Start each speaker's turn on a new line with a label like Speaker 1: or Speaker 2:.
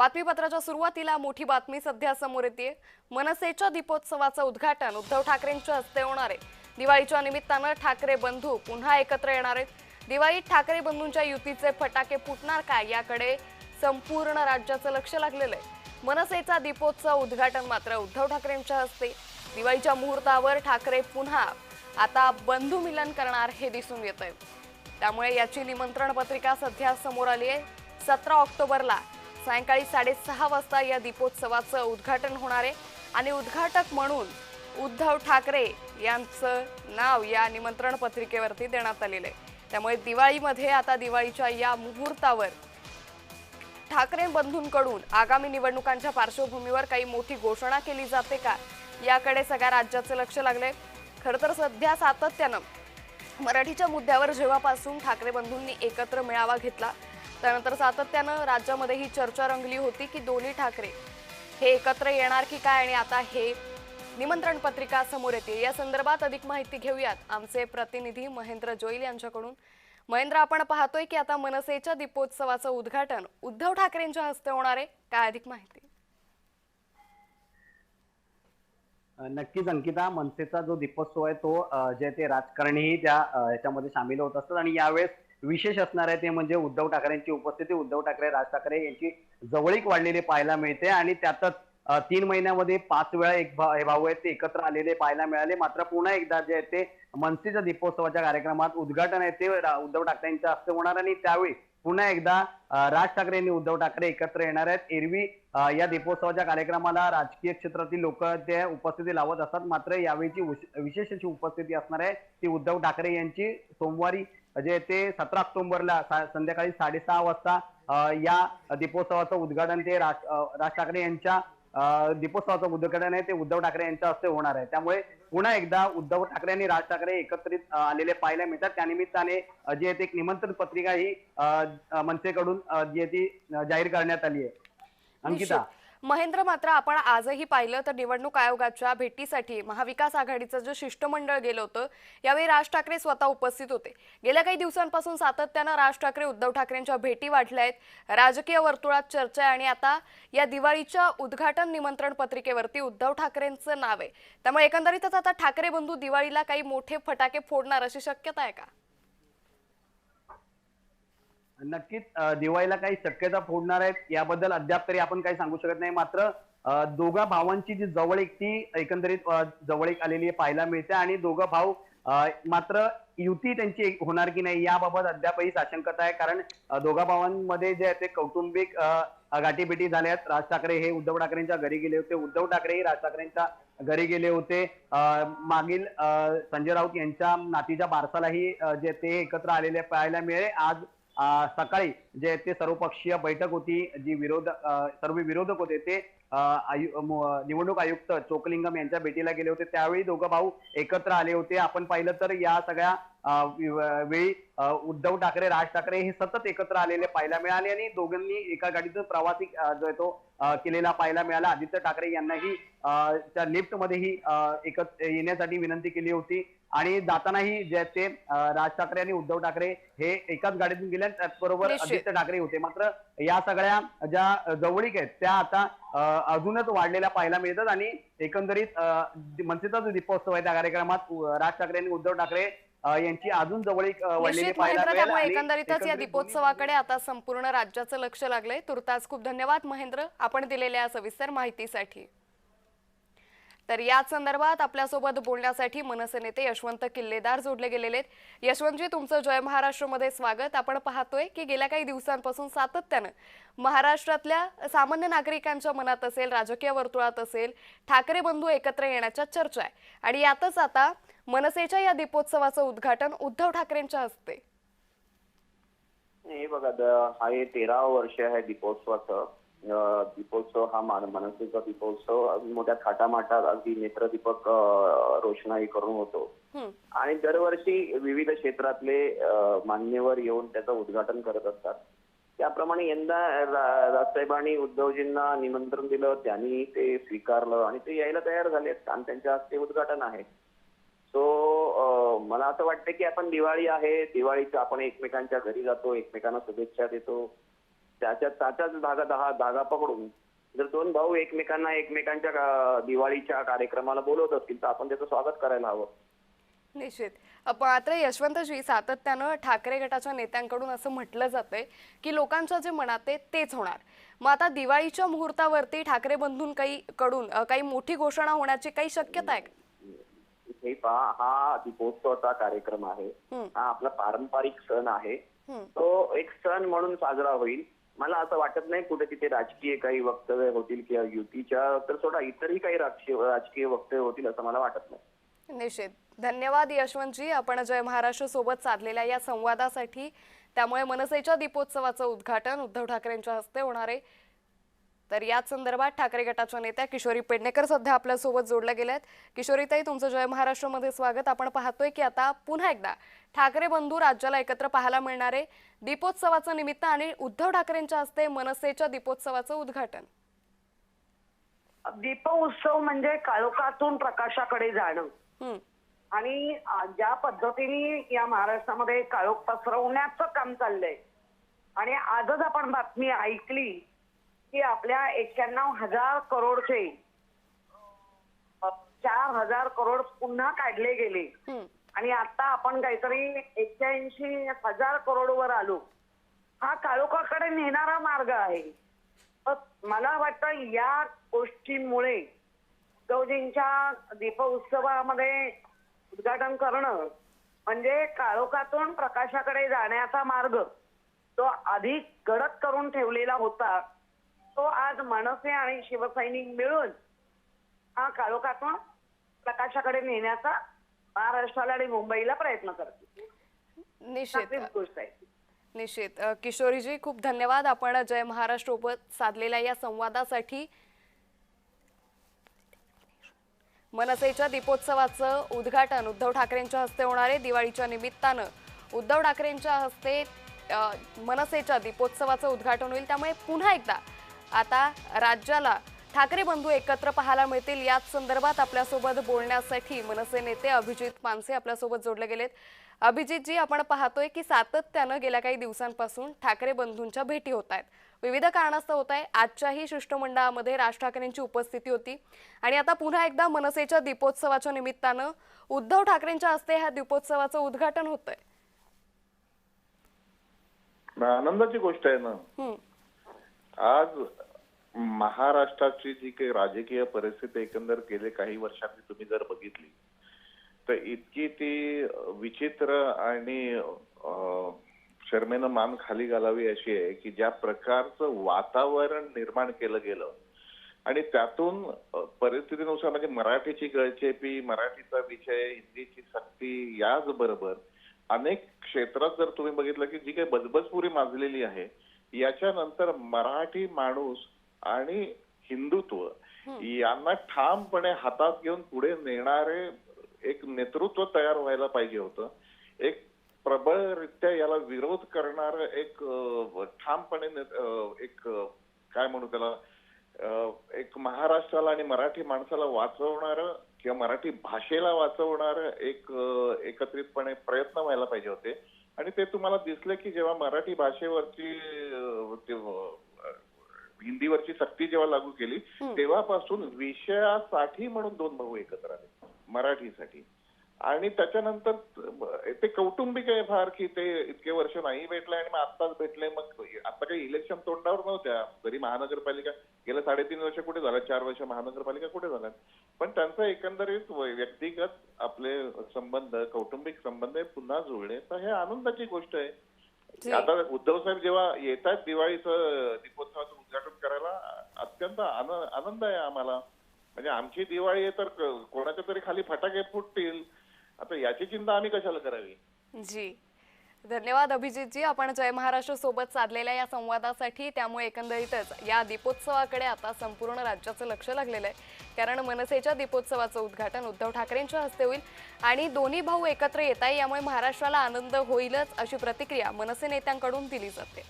Speaker 1: बातमीपत्राच्या सुरुवातीला मोठी बातमी सध्या समोर येते। मनसेच्या दीपोत्सवाचं उद्घाटन उद्धव ठाकरेंच्या हस्ते होणार आहे। दिवाळीच्या निमित्तानं ठाकरे बंधू पुन्हा एकत्र येणार आहेत। दिवाळीत ठाकरे बंधूंच्या युतीचे फटाके फुटणार काय याकडे संपूर्ण राज्याचं लक्ष लागलेलं आहे। मनसेचा दीपोत्सव उद्घाटन मात्र उद्धव ठाकरेंच्या हस्ते। दिवाळीच्या मुहूर्तावर ठाकरे पुन्हा आता बंधू मिलन करणार हे दिसून येतंय। त्यामुळे याची निमंत्रण पत्रिका सध्या समोर आली आहे। 17 ऑक्टोबरला सायंकाळी 6:30 वाजता या दीपोत्सवाचं उद्घाटन होणार आहे आणि उद्घाटक म्हणून उद्धव ठाकरे यांचं नाव या निमंत्रण पत्रिकेवरती देण्यात आलेलं आहे। त्यामुळे दिवाळीमध्ये आता दिवाळीच्या या मुहूर्तावर ठाकरे बंधूंकडून आगामी निवडणुकांच्या पार्श्वभूमीवर काही मोठी घोषणा केली जाते का याकडे सगळ्या राज्याचं लक्ष लागलंय। खरं तर सध्या सातत्यानं मराठीच्या मुद्द्यावर जेव्हापासून ठाकरे बंधूंनी एकत्र मेळावा घेतला त्यानंतर सातत्यानं राज्यामध्ये ही चर्चा रंगली होती की दोन्ही ठाकरे हे एकत्र येणार की काय आणि आता हे निमंत्रण पत्रिका समोर येते। या संदर्भात अधिक माहिती घेऊयात आमचे प्रतिनिधी महेंद्र जोईल यांच्याकडून। महेंद्र, आपण पाहतोय की आता मनसेच्या दीपोत्सवाचं उद्घाटन उद्धव ठाकरेंच्या हस्ते होणार आहे, काय अधिक माहिती?
Speaker 2: नक्कीच अंकिता, मनसेचा जो दीपोत्सव आहे तो जे ते राजकारणीही त्या याच्यामध्ये सामील होत असतात आणि यावेळेस विशेष असणार आहे ते म्हणजे उद्धव ठाकरेंची उपस्थिती। उद्धव ठाकरे, राज ठाकरे यांची जवळीक वाढलेली पाहायला मिळते आणि त्यातच 3 महिन्यामध्ये 5 वेळा हे भाऊ आहेत ते एकत्र आलेले पाहायला मिळाले। मात्र पुन्हा एकदा जे आहे ते मनसेच्या दीपोत्सवाच्या कार्यक्रमात उद्घाटन आहे ते उद्धव ठाकरेंच्या हस्ते होणार आणि त्यावेळी पुन्हा एकदा राज ठाकरे आणि उद्धव ठाकरे एकत्र येणार आहेत। एरवी या दीपोत्सवाच्या कार्यक्रमाला राजकीय क्षेत्रातील लोक ते उपस्थिती लावत असतात, मात्र यावेळीची विशेष अशी उपस्थिती असणार आहे ती उद्धव ठाकरे यांची सोमवारी जे ते 17 ऑक्टोबरला संध्याकाळी 6:30 वाजता या दीपोत्सवाचं उद्घाटन ते राज ठाकरे यांच्या दीपोत्सवाचं उद्घाटन आहे ते उद्धव ठाकरे यांच्या हस्ते होणार आहे। त्यामुळे पुन्हा एकदा उद्धव ठाकरे आणि राज ठाकरे एकत्रित आलेले पाहायला मिळतात। त्यानिमित्ताने जे एक निमंत्रण पत्रिका ही मनसेकडून जी ती जाहीर करण्यात आली आहे। अंकिता,
Speaker 1: महेंद्र, मात्र आपण आजही पाहिलं तर निवडणूक आयोगाच्या भेटीसाठी महाविकास आघाडीचं जे शिष्टमंडळ गेलं होतं यावेळी राज ठाकरे स्वतः उपस्थित होते। गेल्या काही दिवसांपासून सातत्यानं राज ठाकरे उद्धव ठाकरेंच्या भेटी वाढल्या आहेत। राजकीय वर्तुळात चर्चा आहे आणि आता या दिवाळीच्या उद्घाटन निमंत्रण पत्रिकेवरती उद्धव ठाकरेंचं नाव आहे। त्यामुळे एकंदरीतच आता ठाकरे बंधू दिवाळीला काही मोठे फटाके फोडणार अशी शक्यता आहे का?
Speaker 2: नक्कीच दिवाळीला काही शक्यता फोडणार आहेत याबद्दल अद्याप तरी आपण काही सांगू शकत नाही। मात्र दोघा भावांची जी जवळीक ती एकंदरीत जवळीक आलेली पाहायला मिळते आणि दोघं भाऊ मात्र युती त्यांची होणार की नाही याबाबत अद्यापही साशंकता आहे। कारण दोघा भावांमध्ये जे आहे ते कौटुंबिक गाठीभेटी झाल्यात। राज ठाकरे हे उद्धव ठाकरेंच्या घरी गेले होते, उद्धव ठाकरेही राज ठाकरेंच्या घरी गेले होते। मागील संजय राऊत यांच्या नातीच्या बारसालाही जे ते एकत्र आलेले पाहायला मिळाले। आज सकाळी जे ते सर्वपक्षीय बैठक होती, जी सर्व विरोधक होते ते निवडणूक आयुक्त चोकलिंगम यांच्या भेटीला गेले होते, त्यावेळी दोघं भाऊ एकत्र आले होते। आपण पाहिलं तर या सगळ्या वेळी उद्धव ठाकरे, राज ठाकरे हे सतत एकत्र आलेले पाहायला मिळाले आणि दोघांनी एका गाडीतून प्रवासी जो आहे तो केलेला पाहायला मिळाला। आदित्य ठाकरे यांनाही त्या लिफ्ट मध्येही एकत्र येण्यासाठी विनंती केली होती आणि जातानाही जे ते राज ठाकरे आणि उद्धव ठाकरे हे एकाच गाडीतून गेले, त्याचबरोबर आदित्य ठाकरे होते। मात्र या सगळ्या ज्या जवळीक आहेत त्या आता अजूनच वाढलेल्या पाहायला मिळतात आणि एकंदरीत मनसेचा जो दीपोत्सव आहे त्या कार्यक्रमात राज ठाकरे आणि उद्धव ठाकरे यांची अजून जवळीक वाढलेली पाहायला मिळेल।
Speaker 1: त्यामुळे एकंदरीतच या दीपोत्सवाकडे आता संपूर्ण राज्याचं लक्ष लागलंय। तुर्तास खूप धन्यवाद महेंद्र, आपण दिलेल्या सविस्तर माहितीसाठी। तर याच संदर्भात आपल्यासोबत बोलण्यासाठी मनसे नेते यशवंत किल्लेदार जोडले गेलेले आहेत। यशवंतजी, तुमचं जय महाराष्ट्र मध्ये स्वागत। आपण पाहतोय की गेल्या काही दिवसांपासून सातत्यानं महाराष्ट्रातल्या सामान्य नागरिकांच्या मनात असेल, राजकीय वर्तुळात असेल, ठाकरे बंधू एकत्र येण्याच्या चर्चा आहे आणि यातच आता मनसेच्या या दीपोत्सवाचं उद्घाटन उद्धव ठाकरेंच्या हस्ते।
Speaker 3: हे बघा, हा 13वा वर्ष आहे दीपोत्सवाचं। दीपोत्सव हा मनसेचा दीपोत्सव मोठ्या थाटामाटात अगदी नेत्रदीपक रोषणाई करून होतो आणि दरवर्षी विविध क्षेत्रातले मान्यवर येऊन त्याचं उद्घाटन करत असतात। त्याप्रमाणे यंदा राजसाहेबांनी उद्धवजींना निमंत्रण दिलं, त्यांनी ते स्वीकारलं आणि ते यायला तयार झालेत आणि त्यांच्या हस्ते उद्घाटन आहे। मला असं वाटतं की आपण दिवाळी आहे, दिवाळीचं आपण एकमेकांच्या घरी जातो, एकमेकांना शुभेच्छा देतो त्याच्याच धागा पकडून जर दोन भाऊ एकमेकांच्या दिवाळीच्या कार्यक्रमाला बोलवत असतील तर आपण त्याचं स्वागत करायला हवं.
Speaker 1: निश्चित. मात्र यशवंतजी, सातत्यानं ठाकरे गटाच्या नेत्यांकडून असं म्हटलं जातंय की लोकांच्या जे मनात आहे तेच होणार. मग आता दिवाळीच्या मुहूर्तावरती ठाकरे बंधूंकडून काही मोठी घोषणा होण्याची काही शक्यता आहे?
Speaker 3: हे पहा, हा दीपोत्सवाचा कार्यक्रम आहे, हा आपला पारंपरिक सण आहे. तो एक सण म्हणून साजरा होईल. मला असं वाटत नाही कुठे तिथे राजकीय काही वक्तव्य होतील किंवा युतीच्या तर सोडा इतरही काही राजकीय वक्तव्य होतील असं मला वाटत नाही.
Speaker 1: निश्चित. धन्यवाद यशवंतजी, आपण जय महाराष्ट्र सोबत साधलेल्या या संवादासाठी. त्यामुळे मनसेच्या दीपोत्सवाचं उद्घाटन उद्धव ठाकरेंच्या हस्ते होणार आहे. तर याच संदर्भात ठाकरे गटाच्या नेत्या किशोरी पेडणेकर सध्या आपल्या सोबत जोडल्या गेल्या आहेत. किशोरीताई, तुमचं जय महाराष्ट्रमध्ये स्वागत. आपण पाहतोय की आता पुन्हा एकदा ठाकरे बंधू राज्याला एकत्र पाहायला मिळणार आहे दीपोत्सवाचं निमित्त आणि उद्धव ठाकरेंच्या हस्ते मनसेच्या दीपोत्सवाचं उद्घाटन.
Speaker 4: दीपोत्सव म्हणजे काळोखातून प्रकाशाकडे जाणं आणि ज्या पद्धतीने या महाराष्ट्रामध्ये काळोख पसरवण्याचं काम चाललंय आणि आजच आपण बातमी ऐकली की आपल्या 91,000 करोडचे 4,000 करोड पुन्हा काढले गेले आणि आता आपण काहीतरी 81,000 करोड वर आलो. हा काळोखाकडे नेणारा मार्ग आहे. मला वाटतं या गोष्टींमुळे उद्धवजींच्या दीपोत्सवामध्ये उद्घाटन करणं म्हणजे काळोखातून प्रकाशाकडे जाण्याचा मार्ग तो अधिक गडद करून ठेवलेला होता. तो आज मनसे आणि शिवसैनिक मिळून हा काळोखातून प्रकाशाकडे नेण्याचा महाराष्ट्राला आणि मुंबईला प्रयत्न करतील.
Speaker 1: निश्चित
Speaker 4: गोष्ट आहे.
Speaker 1: निश्चित. किशोरीजी, खूप धन्यवाद आपण जय महाराष्ट्र सोबत साधलेल्या या संवादासाठी. मनसेच्या दीपोत्सवाचं उद्घाटन उद्धव ठाकरेंच्या हस्ते होणार आहे. दिवाळीच्या निमित्तानं उद्धव ठाकरेंच्या हस्ते मनसेच्या दीपोत्सवाचं उद्घाटन होईल. त्यामुळे पुन्हा एकदा आता राज्याला ठाकरे बंधू एकत्र पाहायला मिळतील. याच संदर्भात आपल्यासोबत बोलण्यासाठी मनसे नेते अभिजित पानसे आपल्यासोबत जोडले गेलेत. अभिजितजी, आपण पाहतोय की सातत्यानं गेल्या काही दिवसांपासून ठाकरे बंधूंच्या भेटी होत आहेत. विविध कारणास्तव होत आहे. आजच्याही शिष्टमंडळामध्ये राज ठाकरेंची उपस्थिती होती आणि आता पुन्हा एकदा मनसेच्या दीपोत्सवाच्या निमित्तानं उद्धव ठाकरेंच्या हस्ते ह्या दीपोत्सवाचं उद्घाटन होतंय.
Speaker 5: आनंदाची गोष्ट आहे ना. आज महाराष्ट्राची जी काही राजकीय परिस्थिती एकंदर गेले काही वर्षांनी तुम्ही जर बघितली तर इतकी ती विचित्र आणि शर्मेनं मान खाली घालावी अशी आहे की ज्या प्रकारचं वातावरण निर्माण केलं गेलं आणि त्यातून परिस्थितीनुसार म्हणजे मराठीची गळचेपी, मराठीचा विषय, हिंदीची सक्ती याचबरोबर अनेक क्षेत्रात जर तुम्ही बघितलं की जी काही बजबजपुरी माजलेली आहे याच्यानंतर मराठी माणूस आणि हिंदुत्व यांना ठामपणे हातात घेऊन पुढे नेणारे एक नेतृत्व तयार व्हायला पाहिजे होतं. एक प्रबळरित्या याला विरोध करणार एक ठामपणे एक काय म्हणू त्याला एक महाराष्ट्राला आणि मराठी माणसाला वाचवणार किंवा मराठी भाषेला वाचवणार एक एकत्रितपणे प्रयत्न व्हायला पाहिजे होते. आणि ते तुम्हाला दिसले की जेव्हा मराठी भाषेवरची हिंदीवरची सक्ती जेव्हा लागू केली तेव्हापासून विषयासाठी म्हणून दोन भाऊ एकत्र आले मराठीसाठी. आणि त्याच्यानंतर ते कौटुंबिक आहे फार की ते इतके वर्ष नाही भेटले आणि मग आत्ताच भेटले. मग आता काही इलेक्शन तोंडावर नव्हत्या. जरी महानगरपालिका गेल्या 3.5 वर्ष कुठे झालं, 4 वर्ष महानगरपालिका कुठे झाल्या, पण त्यांचा एकंदरीत व्यक्तिगत आपले संबंध, कौटुंबिक संबंध पुन्हा जुळले तर हे आनंदाची गोष्ट आहे. आता उद्धव साहेब जेव्हा येतात दिवाळीचं दीपोत्सवाचं उद्घाटन करायला अत्यंत आनंद आहे आम्हाला. म्हणजे आमची दिवाळी आहे तर कोणाच्या तरी खाली फटाके फुटतील, आता याची चिंता आम्ही कशाला करावी.
Speaker 1: जी, धन्यवाद अभिजितजी, आपण जय महाराष्ट्र सोबत साधलेल्या या संवादासाठी. त्यामुळे एकंदरीतच या दीपोत्सवाकडे आता संपूर्ण राज्याचं लक्ष लागलेलं आहे, कारण मनसेच्या दीपोत्सवाचं उद्घाटन उद्धव ठाकरेंच्या हस्ते होईल आणि दोन्ही भाऊ एकत्र येत आहे. यामुळे महाराष्ट्राला आनंद होईलच अशी प्रतिक्रिया मनसे नेत्यांकडून दिली जाते.